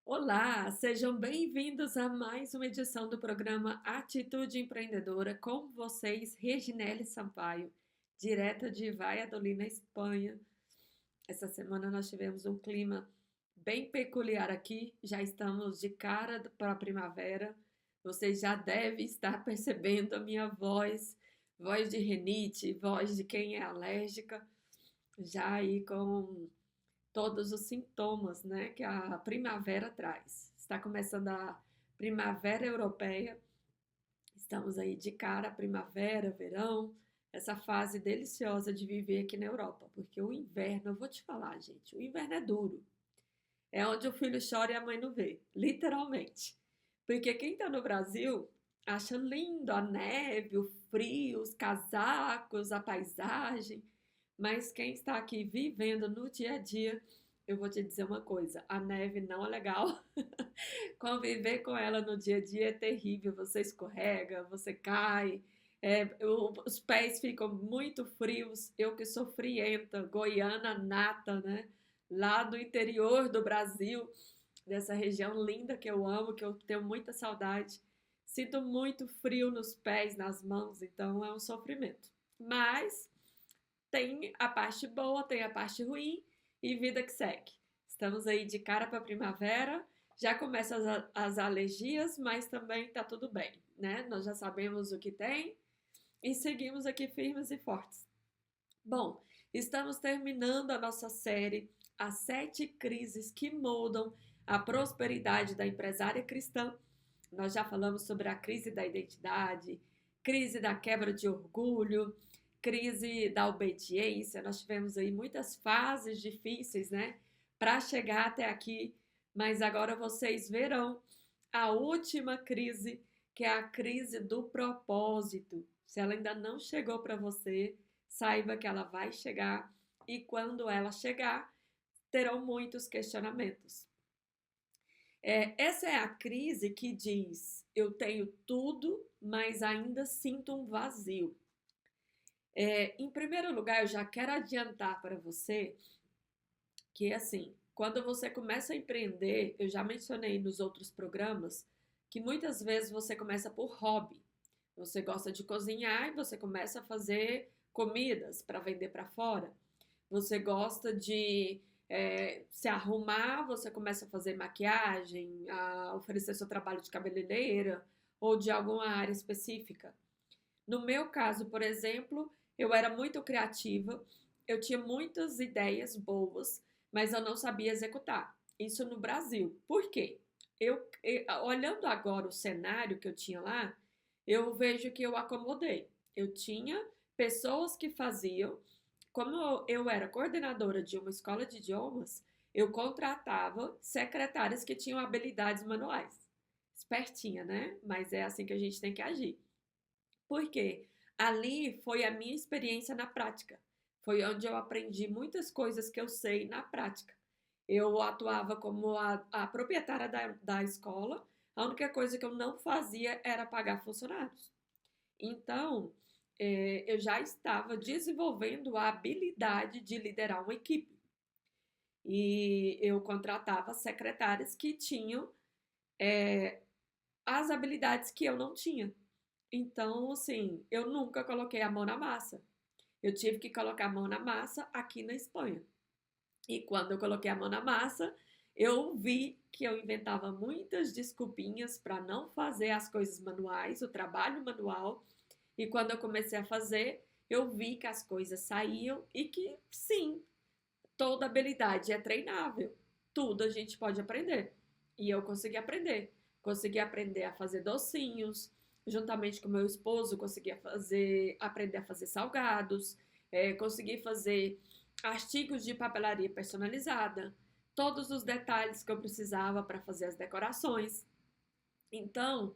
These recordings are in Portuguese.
Olá, sejam bem-vindos a mais uma edição do programa Atitude Empreendedora com vocês, Reginele Sampaio, direto de Valladolid, na Espanha. Essa semana nós tivemos um clima bem peculiar aqui, já estamos de cara para a primavera. Vocês já devem estar percebendo a minha voz, voz de rinite, voz de quem é alérgica, já aí com todos os sintomas, né, que a primavera traz. Está começando a primavera europeia, estamos aí de cara, primavera, verão, essa fase deliciosa de viver aqui na Europa, porque o inverno, eu vou te falar, gente, o inverno é duro. É onde o filho chora e a mãe não vê, literalmente. Porque quem está no Brasil acha lindo a neve, o frio, os casacos, a paisagem, mas quem está aqui vivendo no dia a dia, eu vou te dizer uma coisa: a neve não é legal. Conviver com ela no dia a dia é terrível. Você escorrega, você cai, os pés ficam muito frios. Eu que sou frienta, goiana nata, né? Lá do interior do Brasil, dessa região linda que eu amo, que eu tenho muita saudade. Sinto muito frio nos pés, nas mãos, então é um sofrimento. Mas tem a parte boa, tem a parte ruim e vida que segue. Estamos aí de cara para a primavera, já começam as alergias, mas também tá tudo bem, né? Nós já sabemos o que tem e seguimos aqui firmes e fortes. Bom, estamos terminando a nossa série As Sete Crises que Moldam a Prosperidade da Empresária Cristã. Nós já falamos sobre a crise da identidade, crise da quebra de orgulho, crise da obediência. Nós tivemos aí muitas fases difíceis, né, para chegar até aqui, mas agora vocês verão a última crise, que é a crise do propósito. Se ela ainda não chegou para você, saiba que ela vai chegar e quando ela chegar, terão muitos questionamentos. Essa é a crise que diz: eu tenho tudo, mas ainda sinto um vazio. Em primeiro lugar, eu já quero adiantar para você que, assim, quando você começa a empreender, eu já mencionei nos outros programas, que muitas vezes você começa por hobby. Você gosta de cozinhar e você começa a fazer comidas para vender para fora. Você gosta de se arrumar, você começa a fazer maquiagem, a oferecer seu trabalho de cabeleireira ou de alguma área específica. No meu caso, por exemplo, eu era muito criativa, eu tinha muitas ideias boas, mas eu não sabia executar. Isso no Brasil. Por quê? Olhando agora o cenário que eu tinha lá, eu vejo que eu acomodei. Eu tinha pessoas que faziam, como eu era coordenadora de uma escola de idiomas, eu contratava secretárias que tinham habilidades manuais. Espertinha, né? Mas é assim que a gente tem que agir. Porque ali foi a minha experiência na prática. Foi onde eu aprendi muitas coisas que eu sei na prática. Eu atuava como a proprietária da escola, a única coisa que eu não fazia era pagar funcionários. Então, eu já estava desenvolvendo a habilidade de liderar uma equipe. E eu contratava secretárias que tinham as habilidades que eu não tinha. Então, assim, eu nunca coloquei a mão na massa. Eu tive que colocar a mão na massa aqui na Espanha. E quando eu coloquei a mão na massa, eu vi que eu inventava muitas desculpinhas para não fazer as coisas manuais, o trabalho manual. E quando eu comecei a fazer, eu vi que as coisas saíam e que, sim, toda habilidade é treinável. Tudo a gente pode aprender. E eu consegui aprender. Consegui aprender a fazer docinhos, juntamente com meu esposo, consegui aprender a fazer salgados, consegui fazer artigos de papelaria personalizada, todos os detalhes que eu precisava para fazer as decorações. Então,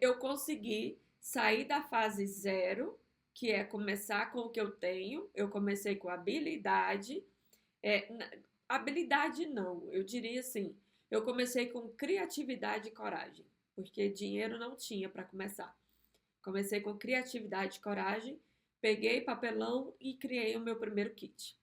eu consegui sair da fase zero, que é começar com o que eu tenho. Eu comecei com habilidade. É, habilidade não, eu diria assim. Eu comecei com criatividade e coragem, porque dinheiro não tinha para começar. Comecei com criatividade e coragem, peguei papelão e criei o meu primeiro kit.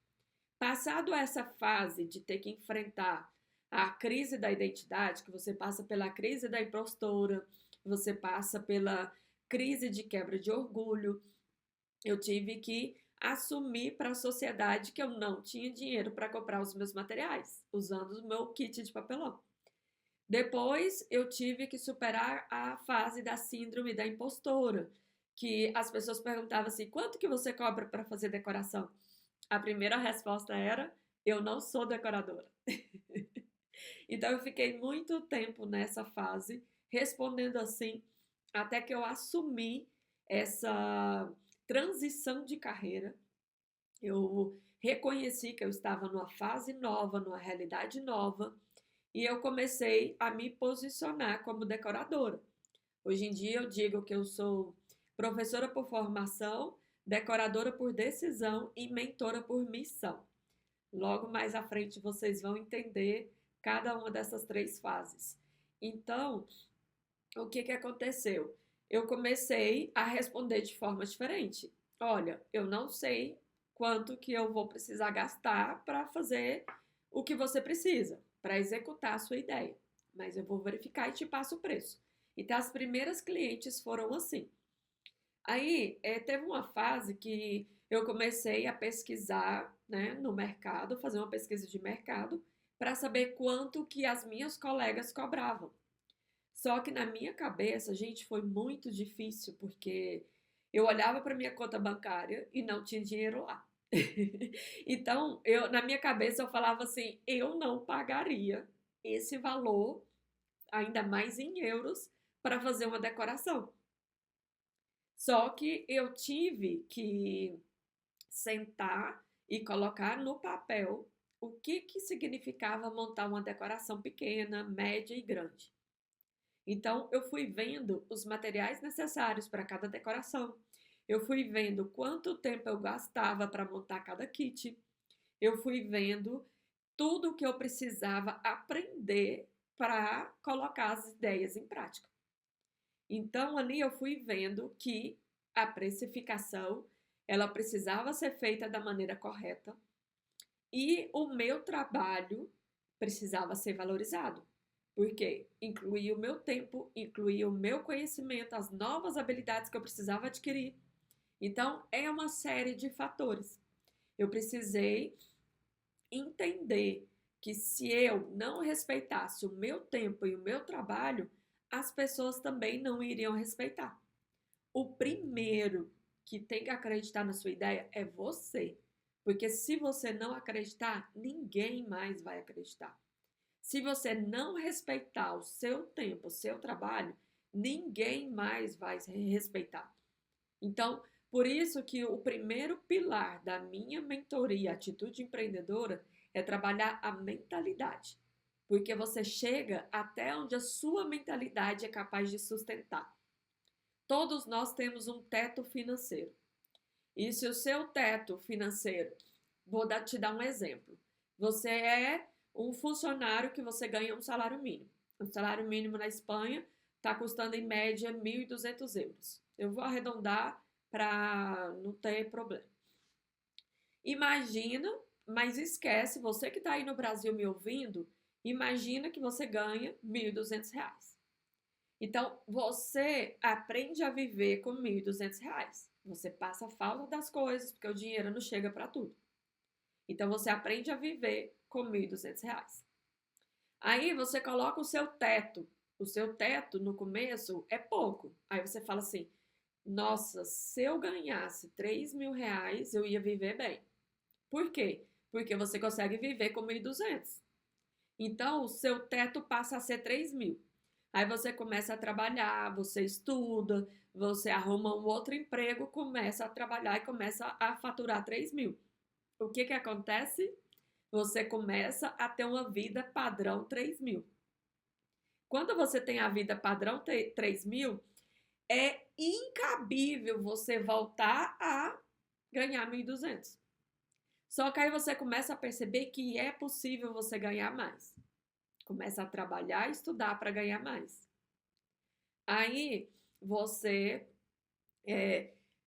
Passado essa fase de ter que enfrentar a crise da identidade, que você passa pela crise da impostora, você passa pela crise de quebra de orgulho. Eu tive que assumir para a sociedade que eu não tinha dinheiro para comprar os meus materiais, usando o meu kit de papelão. Depois, eu tive que superar a fase da síndrome da impostora, que as pessoas perguntavam assim: quanto que você cobra para fazer decoração? A primeira resposta era: eu não sou decoradora. Então, eu fiquei muito tempo nessa fase, respondendo assim, até que eu assumi essa transição de carreira. Eu reconheci que eu estava numa fase nova, numa realidade nova, e eu comecei a me posicionar como decoradora. Hoje em dia eu digo que eu sou professora por formação, decoradora por decisão e mentora por missão. Logo mais à frente vocês vão entender cada uma dessas três fases. Então, o que aconteceu? Eu comecei a responder de forma diferente. Olha, eu não sei quanto que eu vou precisar gastar para fazer o que você precisa, para executar a sua ideia, mas eu vou verificar e te passo o preço. Então, as primeiras clientes foram assim. Aí, teve uma fase que eu comecei a pesquisar, né, no mercado, fazer uma pesquisa de mercado, para saber quanto que as minhas colegas cobravam. Só que na minha cabeça, gente, foi muito difícil, porque eu olhava para minha conta bancária e não tinha dinheiro lá. Então, na minha cabeça, eu falava assim: eu não pagaria esse valor, ainda mais em euros, para fazer uma decoração. Só que eu tive que sentar e colocar no papel o que significava montar uma decoração pequena, média e grande. Então, eu fui vendo os materiais necessários para cada decoração. Eu fui vendo quanto tempo eu gastava para montar cada kit. Eu fui vendo tudo o que eu precisava aprender para colocar as ideias em prática. Então, ali eu fui vendo que a precificação, ela precisava ser feita da maneira correta e o meu trabalho precisava ser valorizado. Porque incluía o meu tempo, incluía o meu conhecimento, as novas habilidades que eu precisava adquirir. Então, é uma série de fatores. Eu precisei entender que se eu não respeitasse o meu tempo e o meu trabalho, as pessoas também não iriam respeitar. O primeiro que tem que acreditar na sua ideia é você. Porque se você não acreditar, ninguém mais vai acreditar. Se você não respeitar o seu tempo, o seu trabalho, ninguém mais vai respeitar. Então, por isso que o primeiro pilar da minha mentoria Atitude Empreendedora é trabalhar a mentalidade. Porque você chega até onde a sua mentalidade é capaz de sustentar. Todos nós temos um teto financeiro. E se o seu teto financeiro, te dar um exemplo. Você é um funcionário que você ganha um salário mínimo. O salário mínimo na Espanha está custando em média 1.200 euros. Eu vou arredondar para não ter problema. Imagina, mas esquece, você que está aí no Brasil me ouvindo, imagina que você ganha 1.200 reais. Então, você aprende a viver com 1.200 reais. Você passa a falta das coisas, porque o dinheiro não chega para tudo. Então, você aprende a viver com 1.200 reais. Aí, você coloca o seu teto. O seu teto, no começo, é pouco. Aí, você fala assim, nossa, se eu ganhasse 3.000 reais, eu ia viver bem. Por quê? Porque você consegue viver com 1.200. Então, o seu teto passa a ser 3.000. Aí você começa a trabalhar, você estuda, você arruma um outro emprego, começa a trabalhar e começa a faturar 3.000. O que acontece? Você começa a ter uma vida padrão 3.000. Quando você tem a vida padrão 3.000, é incabível você voltar a ganhar 1.200. Só que aí você começa a perceber que é possível você ganhar mais. Começa a trabalhar e estudar para ganhar mais. Aí você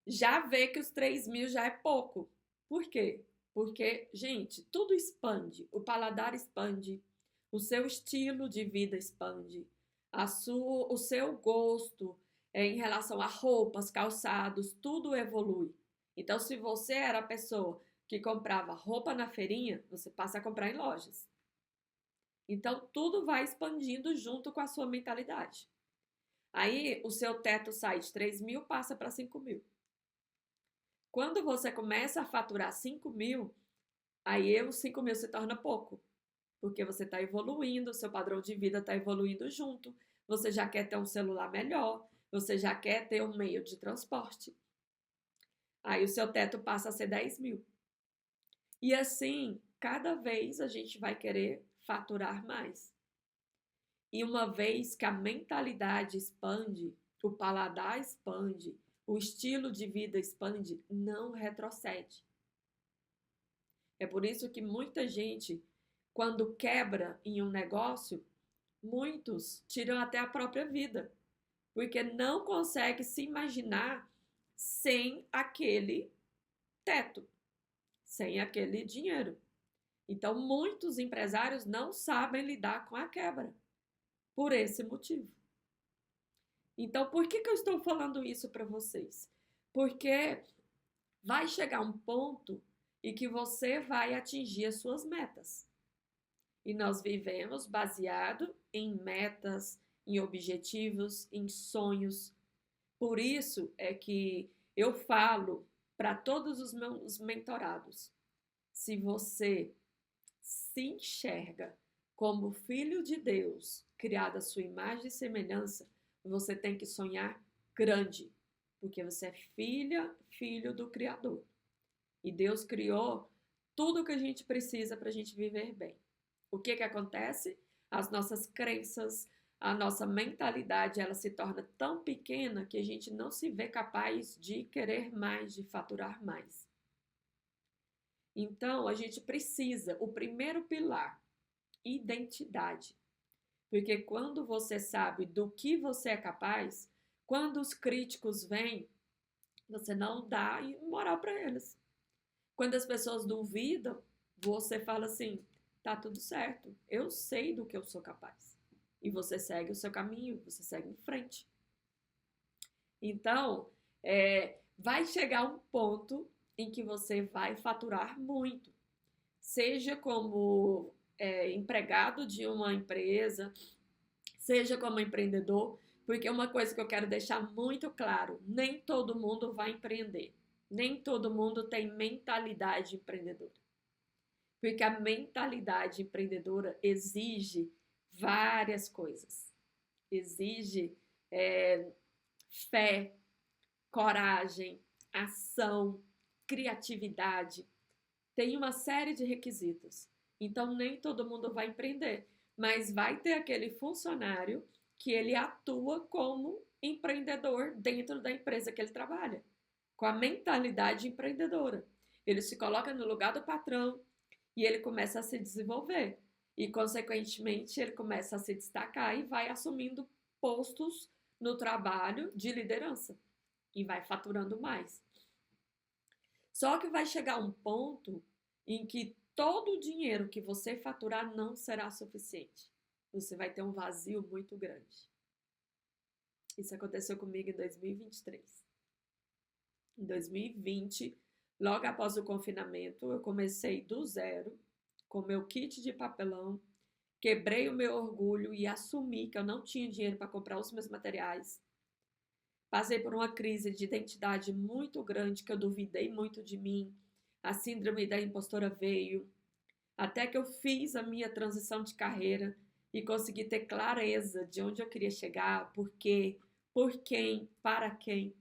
já vê que os 3.000 já é pouco. Por quê? Porque, gente, tudo expande. O paladar expande, o seu estilo de vida expande, o seu gosto em relação a roupas, calçados, tudo evolui. Então, se você era a pessoa que comprava roupa na feirinha, você passa a comprar em lojas. Então, tudo vai expandindo junto com a sua mentalidade. Aí, o seu teto sai de 3.000, passa para 5.000. Quando você começa a faturar 5.000, aí os 5.000 se torna pouco, porque você está evoluindo, o seu padrão de vida está evoluindo junto, você já quer ter um celular melhor, você já quer ter um meio de transporte. Aí o seu teto passa a ser 10.000. E assim, cada vez a gente vai querer faturar mais. E uma vez que a mentalidade expande, o paladar expande, o estilo de vida expande, não retrocede. É por isso que muita gente, quando quebra em um negócio, muitos tiram até a própria vida, porque não consegue se imaginar sem aquele teto, sem aquele dinheiro. Então, muitos empresários não sabem lidar com a quebra, por esse motivo. Então, por que eu estou falando isso para vocês? Porque vai chegar um ponto em que você vai atingir as suas metas. E nós vivemos baseado em metas, em objetivos, em sonhos. Por isso é que eu falo para todos os meus mentorados: se você se enxerga como filho de Deus, criado à sua imagem e semelhança, você tem que sonhar grande, porque você é filho do Criador. E Deus criou tudo o que a gente precisa para a gente viver bem. O que acontece? As nossas crenças, a nossa mentalidade, ela se torna tão pequena que a gente não se vê capaz de querer mais, de faturar mais. Então, a gente precisa, o primeiro pilar, identidade. Porque quando você sabe do que você é capaz, quando os críticos vêm, você não dá moral para eles. Quando as pessoas duvidam, você fala assim: tá tudo certo, eu sei do que eu sou capaz. E você segue o seu caminho, você segue em frente. Então, vai chegar um ponto em que você vai faturar muito. Seja como empregado de uma empresa, seja como empreendedor, porque uma coisa que eu quero deixar muito claro: nem todo mundo vai empreender. Nem todo mundo tem mentalidade empreendedora. Porque a mentalidade empreendedora exige várias coisas. Exige fé, coragem, ação, criatividade. Tem uma série de requisitos. Então, nem todo mundo vai empreender, mas vai ter aquele funcionário que ele atua como empreendedor dentro da empresa que ele trabalha, com a mentalidade empreendedora. Ele se coloca no lugar do patrão e ele começa a se desenvolver. E, consequentemente, ele começa a se destacar e vai assumindo postos no trabalho de liderança e vai faturando mais. Só que vai chegar um ponto em que todo o dinheiro que você faturar não será suficiente. Você vai ter um vazio muito grande. Isso aconteceu comigo em 2023. Em 2020, logo após o confinamento, eu comecei do zero, com meu kit de papelão, quebrei o meu orgulho e assumi que eu não tinha dinheiro para comprar os meus materiais. Passei por uma crise de identidade muito grande, que eu duvidei muito de mim. A síndrome da impostora veio. Até que eu fiz a minha transição de carreira e consegui ter clareza de onde eu queria chegar, por quê, por quem, para quem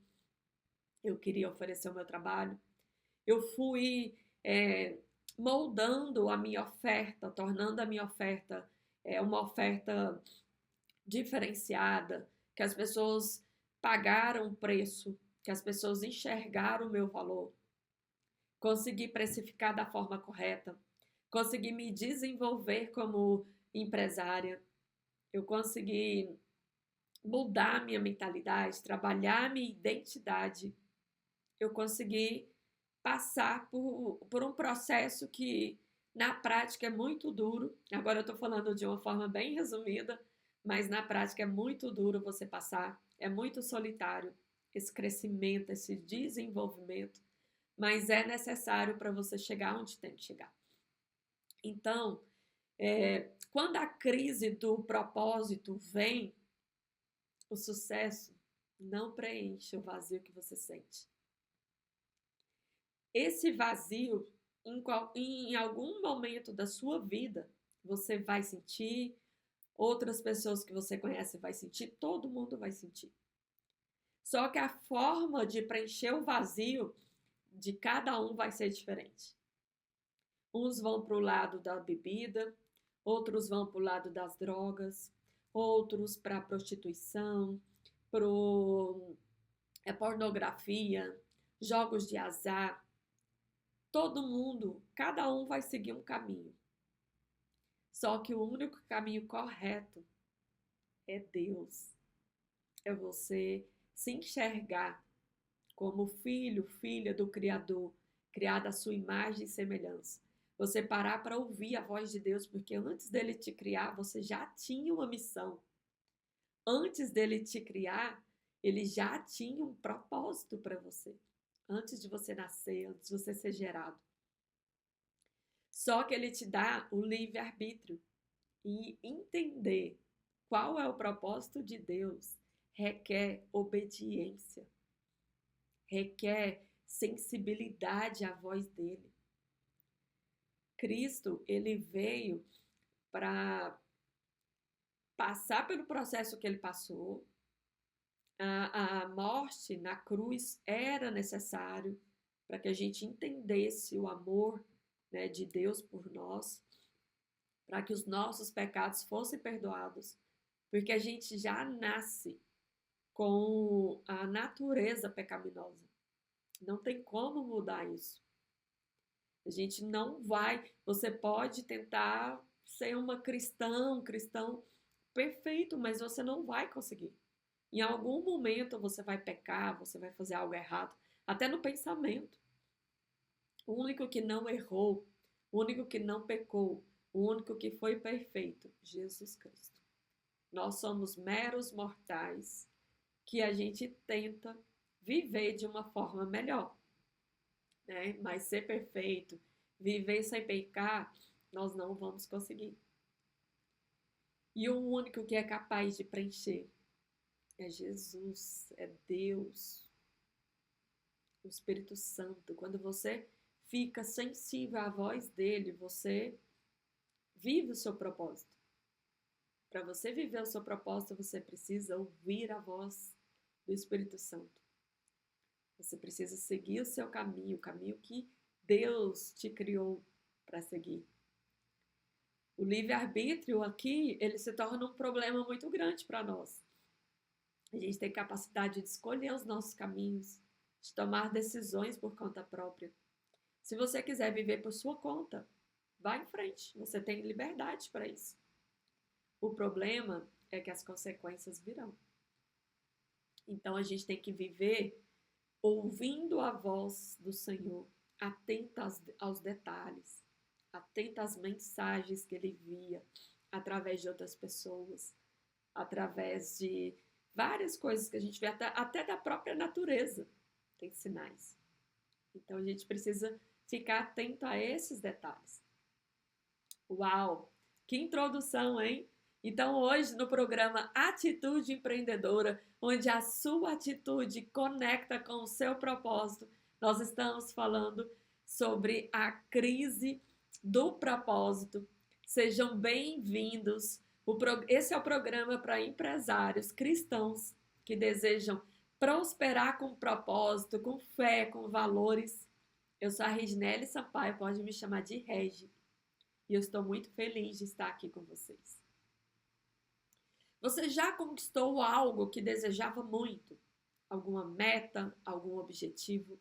eu queria oferecer o meu trabalho. Eu fui moldando a minha oferta, tornando a minha oferta uma oferta diferenciada, que as pessoas pagaram o preço, que as pessoas enxergaram o meu valor. Consegui precificar da forma correta, consegui me desenvolver como empresária, eu consegui mudar minha mentalidade, trabalhar minha identidade, eu consegui passar por um processo que Na prática é muito duro. Agora eu estou falando de uma forma bem resumida, mas na prática é muito duro você passar. É muito solitário esse crescimento, esse desenvolvimento, mas é necessário para você chegar onde tem que chegar. Então, quando a crise do propósito vem, o sucesso não preenche o vazio que você sente. Esse vazio, em algum momento da sua vida, você vai sentir, outras pessoas que você conhece vai sentir, todo mundo vai sentir. Só que a forma de preencher o vazio de cada um vai ser diferente. Uns vão para o lado da bebida, outros vão para o lado das drogas, outros para a prostituição, para pornografia, jogos de azar. Todo mundo, cada um vai seguir um caminho. Só que o único caminho correto é Deus. É você se enxergar como filho, filha do Criador, criada à sua imagem e semelhança. Você parar para ouvir a voz de Deus, porque antes dele te criar, você já tinha uma missão. Antes dele te criar, ele já tinha um propósito para você. Antes de você nascer, antes de você ser gerado. Só que ele te dá o livre-arbítrio. E entender qual é o propósito de Deus requer obediência, requer sensibilidade à voz dele. Cristo, ele veio para passar pelo processo que ele passou. A morte na cruz era necessário para que a gente entendesse o amor, né, de Deus por nós, para que os nossos pecados fossem perdoados, porque a gente já nasce com a natureza pecaminosa. Não tem como mudar isso. A gente não vai. Você pode tentar ser uma cristão, um cristão perfeito, mas você não vai conseguir. Em algum momento você vai pecar, você vai fazer algo errado, até no pensamento. O único que não errou, o único que não pecou, o único que foi perfeito, Jesus Cristo. Nós somos meros mortais que a gente tenta viver de uma forma melhor, né? Mas ser perfeito, viver sem pecar, nós não vamos conseguir. E o único que é capaz de preencher é Jesus, é Deus, o Espírito Santo. Quando você fica sensível à voz dele, você vive o seu propósito. Para você viver o seu propósito, você precisa ouvir a voz do Espírito Santo. Você precisa seguir o seu caminho, o caminho que Deus te criou para seguir. O livre-arbítrio aqui, ele se torna um problema muito grande para nós. A gente tem capacidade de escolher os nossos caminhos, de tomar decisões por conta própria. Se você quiser viver por sua conta, vá em frente, você tem liberdade para isso. O problema é que as consequências virão. Então a gente tem que viver ouvindo a voz do Senhor, atento aos detalhes, atento às mensagens que ele envia através de outras pessoas, através de várias coisas que a gente vê, até da própria natureza tem sinais. Então a gente precisa ficar atento a esses detalhes. Uau! Que introdução, hein? Então, hoje no programa Atitude Empreendedora, onde a sua atitude conecta com o seu propósito, nós estamos falando sobre a crise do propósito. Sejam bem-vindos. Esse é o programa para empresários cristãos que desejam prosperar com propósito, com fé, com valores. Eu sou a Reginele Sampaio, pode me chamar de Regi. E eu estou muito feliz de estar aqui com vocês. Você já conquistou algo que desejava muito? Alguma meta, algum objetivo?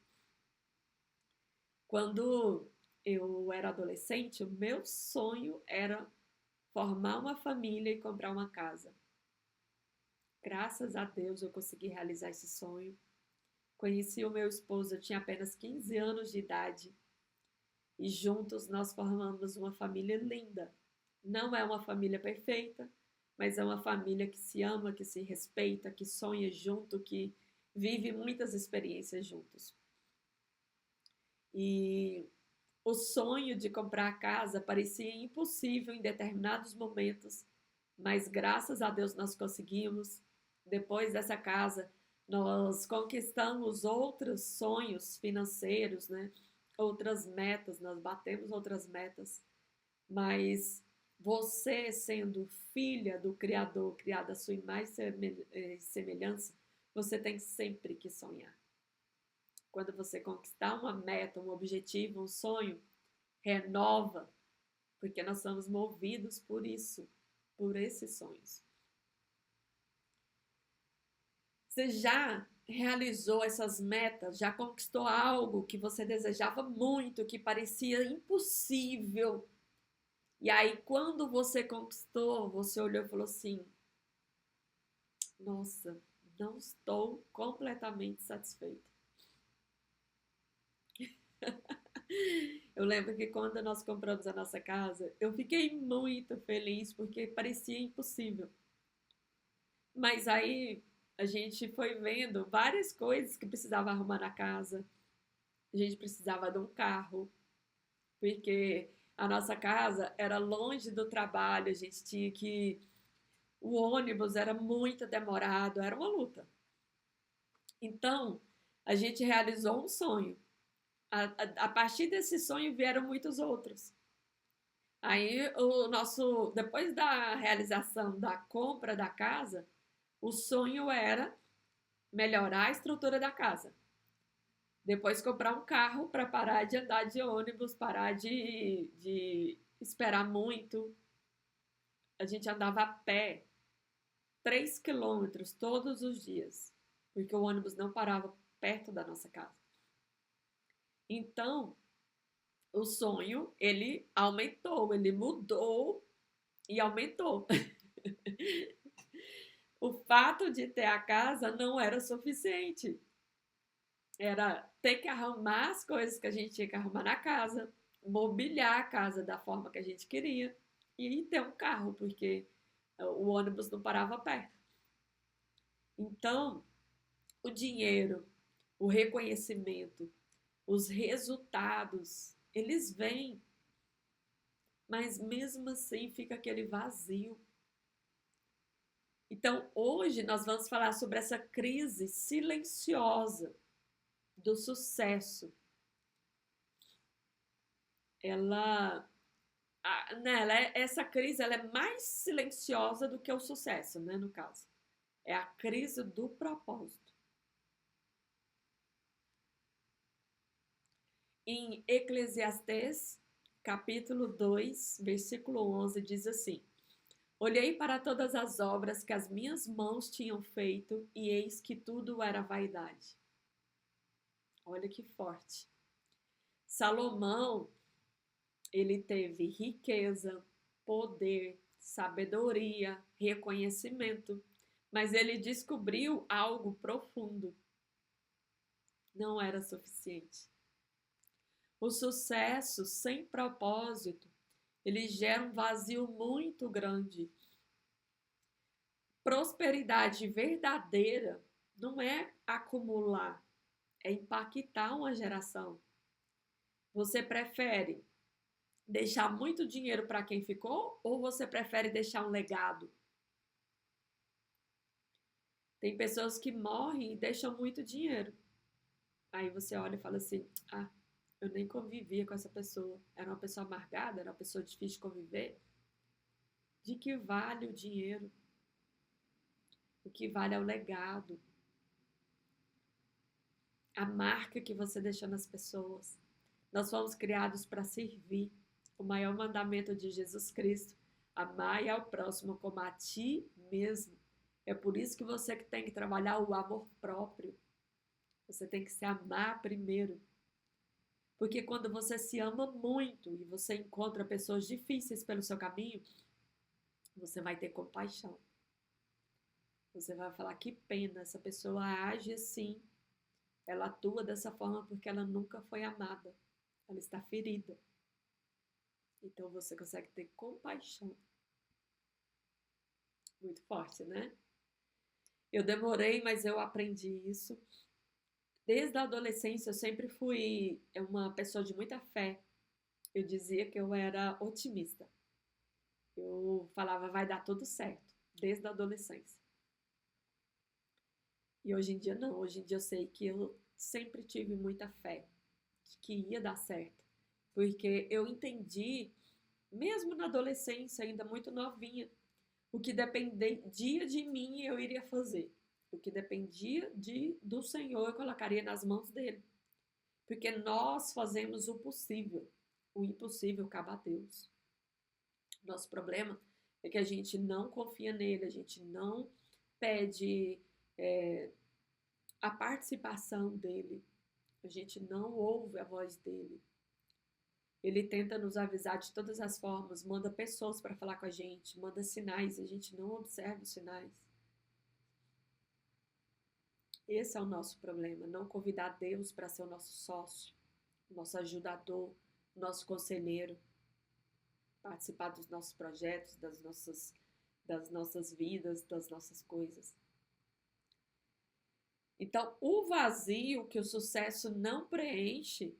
Quando eu era adolescente, o meu sonho era formar uma família e comprar uma casa. Graças a Deus eu consegui realizar esse sonho. Conheci o meu esposo, eu tinha apenas 15 anos de idade. E juntos nós formamos uma família linda. Não é uma família perfeita, mas é uma família que se ama, que se respeita, que sonha junto, que vive muitas experiências juntos. E o sonho de comprar a casa parecia impossível em determinados momentos, mas graças a Deus nós conseguimos. Depois dessa casa, nós conquistamos outros sonhos financeiros, né? Outras metas, nós batemos outras metas, mas você, sendo filha do Criador, criada à sua imagem e semelhança, você tem sempre que sonhar. Quando você conquistar uma meta, um objetivo, um sonho, renova, porque nós somos movidos por isso, por esses sonhos. Você já realizou essas metas? Já conquistou algo que você desejava muito, que parecia impossível? E aí, quando você conquistou, você olhou e falou assim: nossa, não estou completamente satisfeita. Eu lembro que quando nós compramos a nossa casa, eu fiquei muito feliz porque parecia impossível. Mas aí a gente foi vendo várias coisas que precisava arrumar na casa. A gente precisava de um carro, porque a nossa casa era longe do trabalho, a gente tinha que. O ônibus era muito demorado, era uma luta. Então, a gente realizou um sonho. A partir desse sonho vieram muitos outros. Aí, depois da realização da compra da casa, o sonho era melhorar a estrutura da casa. Depois comprar um carro para parar de andar de ônibus, parar de esperar muito. A gente andava a pé 3 quilômetros todos os dias, porque o ônibus não parava perto da nossa casa. Então, o sonho, ele aumentou, ele mudou e aumentou. O fato de ter a casa não era suficiente. Era ter que arrumar as coisas que a gente tinha que arrumar na casa, mobiliar a casa da forma que a gente queria e ter um carro, porque o ônibus não parava perto. Então, o dinheiro, o reconhecimento, os resultados, eles vêm, mas mesmo assim fica aquele vazio. Então, hoje nós vamos falar sobre essa crise silenciosa do sucesso. Ela, essa crise ela é mais silenciosa do que o sucesso, né, no caso. É a crise do propósito. Em Eclesiastes, capítulo 2, versículo 11, diz assim: Olhei para todas as obras que as minhas mãos tinham feito, e eis que tudo era vaidade. Olha que forte. Salomão, ele teve riqueza, poder, sabedoria, reconhecimento, mas ele descobriu algo profundo. Não era suficiente. O sucesso sem propósito, ele gera um vazio muito grande. Prosperidade verdadeira não é acumular, é impactar uma geração. Você prefere deixar muito dinheiro para quem ficou ou você prefere deixar um legado? Tem pessoas que morrem e deixam muito dinheiro. Aí você olha e fala assim: ah, eu nem convivia com essa pessoa. Era uma pessoa amargada, era uma pessoa difícil de conviver. De que vale o dinheiro? O que vale é o legado, a marca que você deixou nas pessoas. Nós fomos criados para servir. O maior mandamento de Jesus Cristo: amai ao próximo como a ti mesmo. É por isso que você tem que trabalhar o amor próprio. Você tem que se amar primeiro. Porque quando você se ama muito e você encontra pessoas difíceis pelo seu caminho, você vai ter compaixão. Você vai falar: que pena, essa pessoa age assim, ela atua dessa forma porque ela nunca foi amada. ela está ferida. Então você consegue ter compaixão. Muito forte, né? Eu demorei, mas eu aprendi isso. Desde a adolescência, eu sempre fui uma pessoa de muita fé. Eu dizia que eu era otimista. Eu falava, vai dar tudo certo, desde a adolescência. E hoje em dia, não. Hoje em dia, eu sei que eu sempre tive muita fé, que ia dar certo. Porque eu entendi, mesmo na adolescência, ainda muito novinha, o que dependia de mim eu iria fazer. O que dependia do Senhor eu colocaria nas mãos dele. Porque nós fazemos o possível. O impossível cabe a Deus. Nosso problema é que a gente não confia nele, a gente não pede a participação dele, a gente não ouve a voz dele. Ele tenta nos avisar de todas as formas, manda pessoas para falar com a gente, manda sinais, a gente não observa os sinais. Esse é o nosso problema, não convidar Deus para ser o nosso sócio, nosso ajudador, nosso conselheiro, participar dos nossos projetos, das nossas vidas, das nossas coisas. Então, o vazio que o sucesso não preenche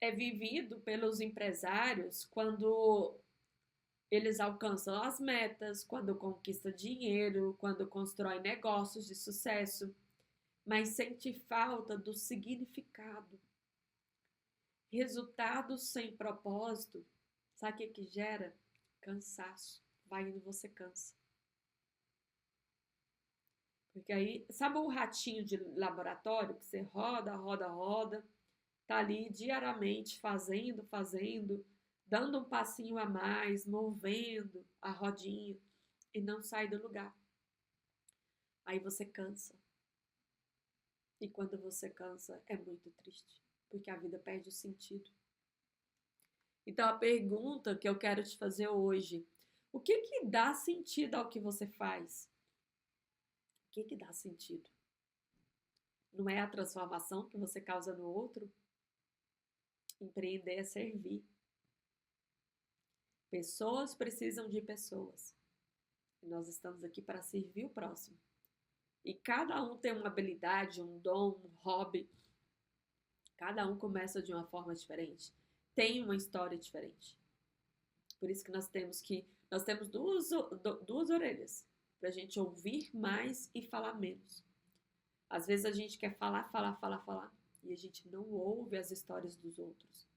é vivido pelos empresários quando eles alcançam as metas, quando conquistam dinheiro, quando constroem negócios de sucesso, mas sente falta do significado. Resultados sem propósito, sabe o que gera? Cansaço. Vai indo, você cansa. Porque aí, sabe o ratinho de laboratório que você roda, roda, roda, tá ali diariamente fazendo, dando um passinho a mais, movendo a rodinha e não sai do lugar. Aí você cansa. E quando você cansa, é muito triste, porque a vida perde o sentido. Então a pergunta que eu quero te fazer hoje, o que dá sentido ao que você faz? O que dá sentido? Não é a transformação que você causa no outro? Empreender é servir. Pessoas precisam de pessoas. E nós estamos aqui para servir o próximo. E cada um tem uma habilidade, um dom, um hobby. Cada um começa de uma forma diferente. Tem uma história diferente. Por isso que nós temos duas orelhas para a gente ouvir mais e falar menos. Às vezes a gente quer falar e a gente não ouve as histórias dos outros.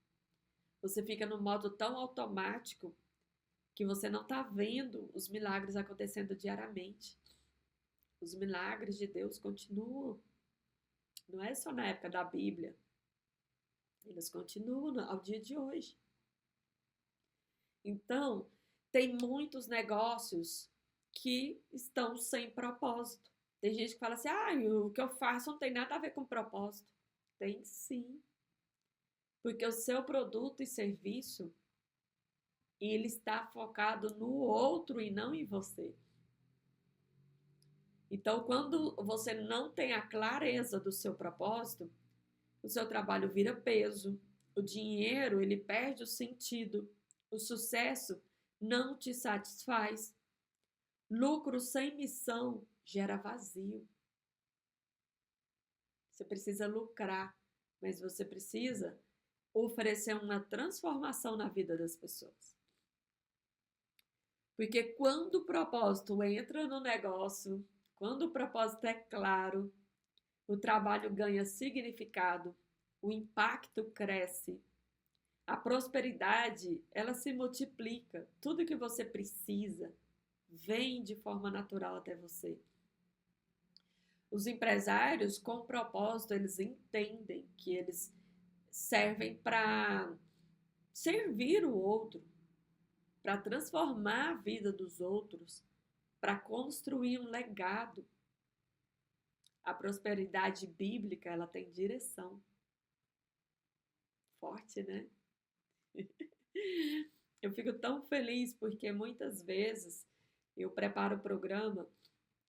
Você fica no modo tão automático que você não está vendo os milagres acontecendo diariamente. Os milagres de Deus continuam. Não é só na época da Bíblia. Eles continuam ao dia de hoje. Então, tem muitos negócios que estão sem propósito. Tem gente que fala assim, o que eu faço não tem nada a ver com propósito. Tem sim. Porque o seu produto e serviço, ele está focado no outro e não em você. Então, quando você não tem a clareza do seu propósito, o seu trabalho vira peso, o dinheiro, ele perde o sentido, o sucesso não te satisfaz. Lucro sem missão gera vazio. Você precisa lucrar, mas você precisa oferecer uma transformação na vida das pessoas. Porque quando o propósito entra no negócio, quando o propósito é claro, o trabalho ganha significado, o impacto cresce, a prosperidade, ela se multiplica. Tudo que você precisa vem de forma natural até você. Os empresários, com propósito, eles entendem que eles servem para servir o outro, para transformar a vida dos outros, para construir um legado. A prosperidade bíblica, ela tem direção. Forte, né? Eu fico tão feliz porque muitas vezes eu preparo o programa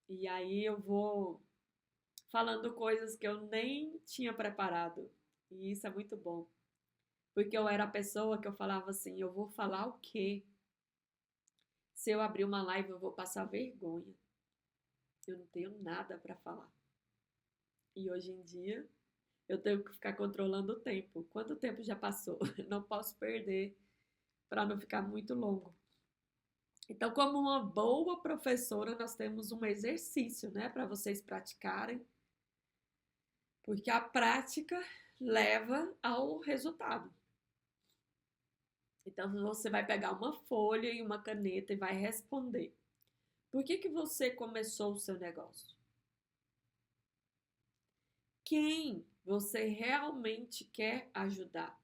e aí eu vou falando coisas que eu nem tinha preparado. E isso é muito bom. Porque eu era a pessoa que eu falava assim, eu vou falar o quê? Se eu abrir uma live, eu vou passar vergonha. Eu não tenho nada para falar. E hoje em dia, eu tenho que ficar controlando o tempo. Quanto tempo já passou? Não posso perder para não ficar muito longo. Então, como uma boa professora, nós temos um exercício, né, para vocês praticarem, porque a prática leva ao resultado. Então, você vai pegar uma folha e uma caneta e vai responder. Por que você começou o seu negócio? Quem você realmente quer ajudar?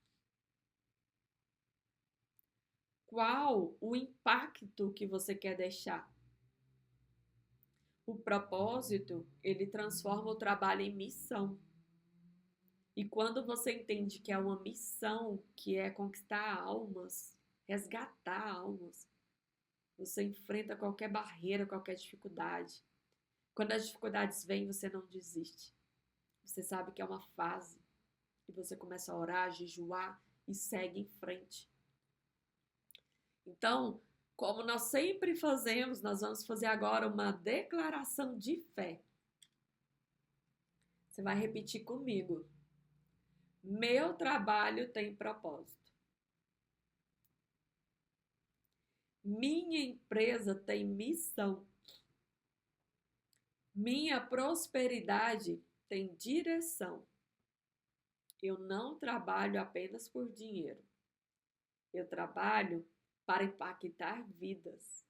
Qual o impacto que você quer deixar? O propósito, ele transforma o trabalho em missão. E quando você entende que é uma missão, que é conquistar almas, resgatar almas, você enfrenta qualquer barreira, qualquer dificuldade. Quando as dificuldades vêm, você não desiste. Você sabe que é uma fase. E você começa a orar, a jejuar e segue em frente. Então, como nós sempre fazemos, nós vamos fazer agora uma declaração de fé. Você vai repetir comigo. Meu trabalho tem propósito. Minha empresa tem missão. Minha prosperidade tem direção. Eu não trabalho apenas por dinheiro. Eu trabalho para impactar vidas.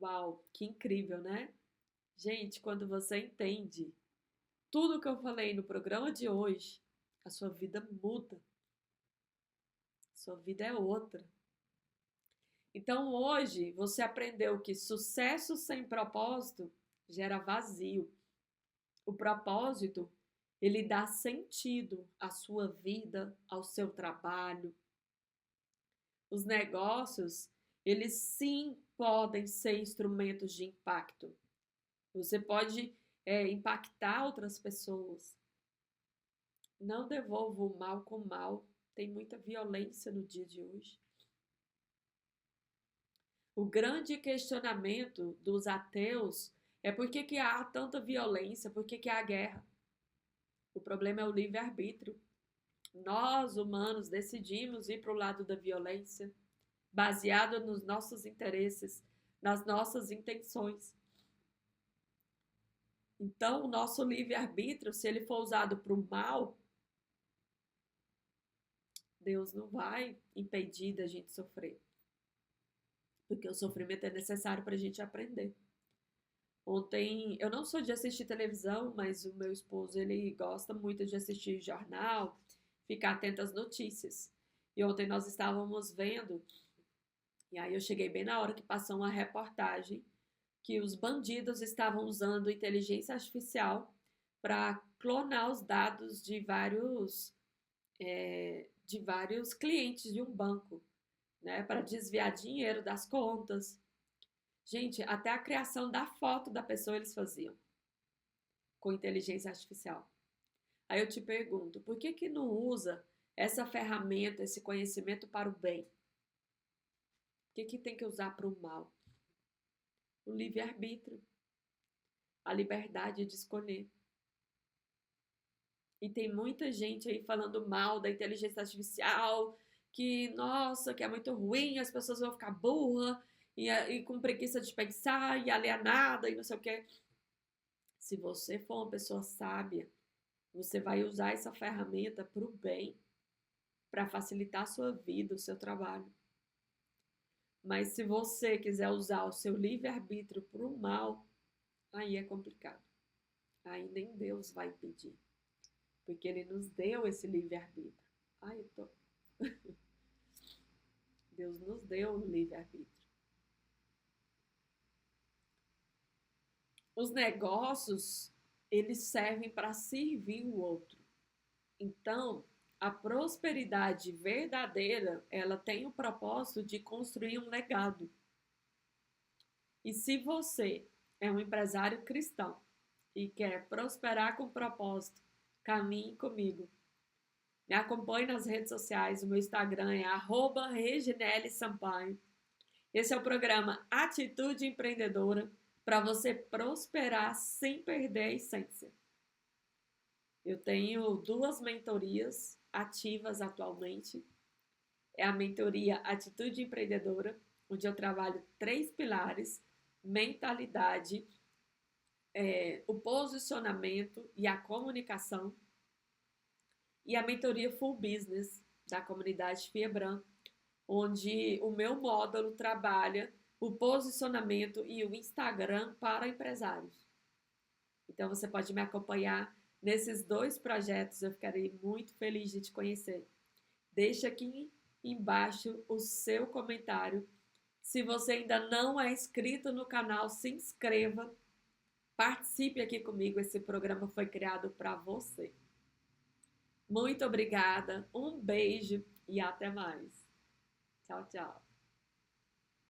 Uau, que incrível, né? Gente, quando você entende tudo que eu falei no programa de hoje, a sua vida muda. Sua vida é outra. Então hoje você aprendeu que sucesso sem propósito gera vazio. O propósito, ele dá sentido à sua vida, ao seu trabalho. Os negócios, eles sim podem ser instrumentos de impacto. Você pode impactar outras pessoas. Não devolva o mal com mal. Tem muita violência no dia de hoje. O grande questionamento dos ateus é por que há tanta violência, por que há guerra. O problema é o livre-arbítrio. Nós, humanos, decidimos ir para o lado da violência, baseado nos nossos interesses, nas nossas intenções. Então, o nosso livre-arbítrio, se ele for usado para o mal, Deus não vai impedir da gente sofrer. Porque o sofrimento é necessário para a gente aprender. Ontem, eu não sou de assistir televisão, mas o meu esposo, ele gosta muito de assistir jornal, ficar atento às notícias. E ontem nós estávamos vendo, e aí eu cheguei bem na hora que passou uma reportagem, que os bandidos estavam usando inteligência artificial para clonar os dados de vários clientes de um banco, né, para desviar dinheiro das contas. Gente, até a criação da foto da pessoa eles faziam com inteligência artificial. Aí eu te pergunto, por que não usa essa ferramenta, esse conhecimento para o bem? Por que tem que usar para o mal? O livre-arbítrio, a liberdade de escolher. E tem muita gente aí falando mal da inteligência artificial, que, nossa, que é muito ruim, as pessoas vão ficar burras e com preguiça de pensar e alienada e não sei o quê. Se você for uma pessoa sábia, você vai usar essa ferramenta para o bem, para facilitar a sua vida, o seu trabalho. Mas se você quiser usar o seu livre-arbítrio para o mal, aí é complicado. Aí nem Deus vai impedir. Porque ele nos deu esse livre-arbítrio. Ai, eu tô... Deus nos deu o livre-arbítrio. Os negócios, eles servem para servir o outro. Então, a prosperidade verdadeira, ela tem o propósito de construir um legado. E se você é um empresário cristão e quer prosperar com propósito, caminhe comigo. Me acompanhe nas redes sociais, o meu Instagram é @reginellesampaio. Esse é o programa Atitude Empreendedora para você prosperar sem perder a essência. Eu tenho 2 mentorias ativas atualmente. É a mentoria Atitude Empreendedora, onde eu trabalho 3 pilares: mentalidade, o posicionamento e a comunicação. E a mentoria Full Business, da comunidade Fiebran, onde o meu módulo trabalha o posicionamento e o Instagram para empresários. Então você pode me acompanhar nesses 2 projetos, eu ficarei muito feliz de te conhecer. Deixa aqui embaixo o seu comentário. Se você ainda não é inscrito no canal, se inscreva. Participe aqui comigo, esse programa foi criado para você. Muito obrigada, um beijo e até mais. Tchau, tchau.